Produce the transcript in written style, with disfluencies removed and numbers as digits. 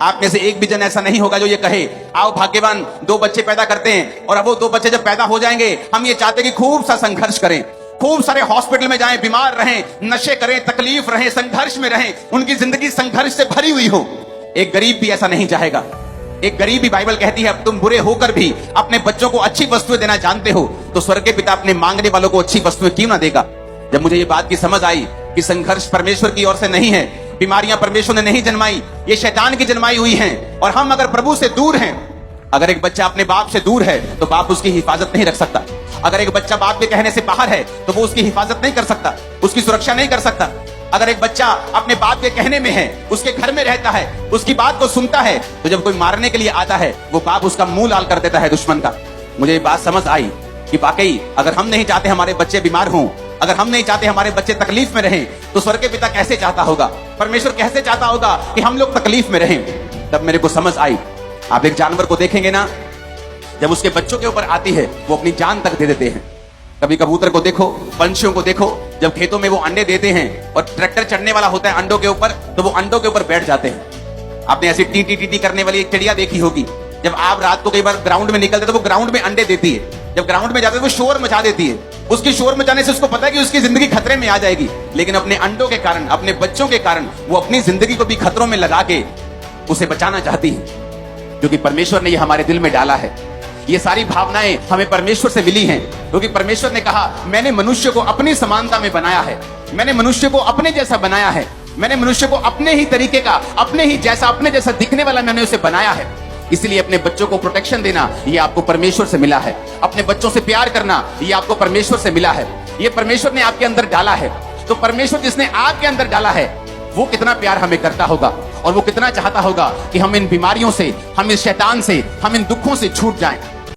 आप में से एक भी जन ऐसा नहीं होगा जो ये कहे आओ भाग्यवान 2 बच्चे पैदा करते हैं और अब वो 2 बच्चे जब पैदा हो जाएंगे हम ये चाहते हैं कि खूब सा संघर्ष करें, खूब सारे हॉस्पिटल में जाएं, बीमार रहें, नशे करें, तकलीफ रहें, संघर्ष में रहें, उनकी जिंदगी संघर्ष से भरी हुई हो। एक गरीब भी ऐसा नहीं चाहेगा। एक गरीब भी, बाइबल कहती है अब तुम बुरे होकर भी अपने बच्चों को अच्छी वस्तुएं देना जानते हो तो स्वर्ग के पिता अपने मांगने वालों को अच्छी वस्तुएं क्यों ना देगा। जब मुझे ये बात की समझ आई कि संघर्ष परमेश्वर की ओर से नहीं है, बीमारियां परमेश्वर ने नहीं जन्माई, ये शैतान की जन्माई हुई हैं, और हम अगर प्रभु से दूर हैं, अगर एक बच्चा अपने बाप से दूर है तो बाप उसकी हिफाजत नहीं रख सकता। अगर एक बच्चा बाप के कहने से बाहर है तो वो उसकी हिफाजत नहीं कर सकता, उसकी सुरक्षा नहीं कर सकता। अगर एक बच्चा अपने बाप के कहने में है, उसके घर में रहता है, उसकी बात को सुनता है, तो जब कोई मारने के लिए आता है वो बाप उसका मुंह लाल कर देता है दुश्मन का। मुझे ये बात समझ आई कि वाकई अगर हम नहीं चाहते हमारे बच्चे बीमार हों, अगर हम नहीं चाहते हमारे बच्चे तकलीफ में रहें, तो स्वर्ग के पिता कैसे चाहता होगा, परमेश्वर कैसे चाहता होगा कि हम लोग तकलीफ में रहें। तब मेरे को समझ आई। आप एक जानवर को देखेंगे ना, जब उसके बच्चों के ऊपर आती है वो अपनी जान तक दे देते हैं। कभी कबूतर को देखो, पंछियों को देखो, जब खेतों में वो अंडे देते हैं और ट्रैक्टर चढ़ने वाला होता है अंडों के ऊपर, तो वो अंडों के ऊपर बैठ जाते हैं। आपने ऐसी टी टी टी टी करने वाली एक चिड़िया देखी होगी। जब आप रात को कई बार ग्राउंड में निकलते तो वो ग्राउंड में अंडे देती है। जब ग्राउंड में जाते तो वो शोर मचा देती है। उसकी शोर मचाने से उसको पता है कि उसकी जिंदगी खतरे में आ जाएगी, लेकिन अपने अंडों के कारण, अपने बच्चों के कारण वो अपनी जिंदगी को भी खतरों में लगा के उसे बचाना चाहती है, क्योंकि परमेश्वर ने ये हमारे दिल में डाला है। ये सारी भावनाएं हमें परमेश्वर से मिली हैं, क्योंकि परमेश्वर ने कहा मैंने मनुष्य को अपनी समानता में बनाया है, मैंने मनुष्य को अपने जैसा बनाया है, मैंने मनुष्य को अपने ही तरीके का, अपने ही जैसा, अपने जैसा दिखने वाला मैंने उसे बनाया है। इसलिए अपने बच्चों को प्रोटेक्शन देना ये आपको परमेश्वर से मिला है। अपने बच्चों से प्यार करना ये आपको परमेश्वर से मिला है। ये परमेश्वर ने आपके अंदर डाला है। तो परमेश्वर जिसने आपके अंदर डाला है वो कितना प्यार हमें करता होगा, और वो कितना चाहता होगा कि हम इन बीमारियों से, हम इस शैतान से, हम इन दुखों से छूट जाएं।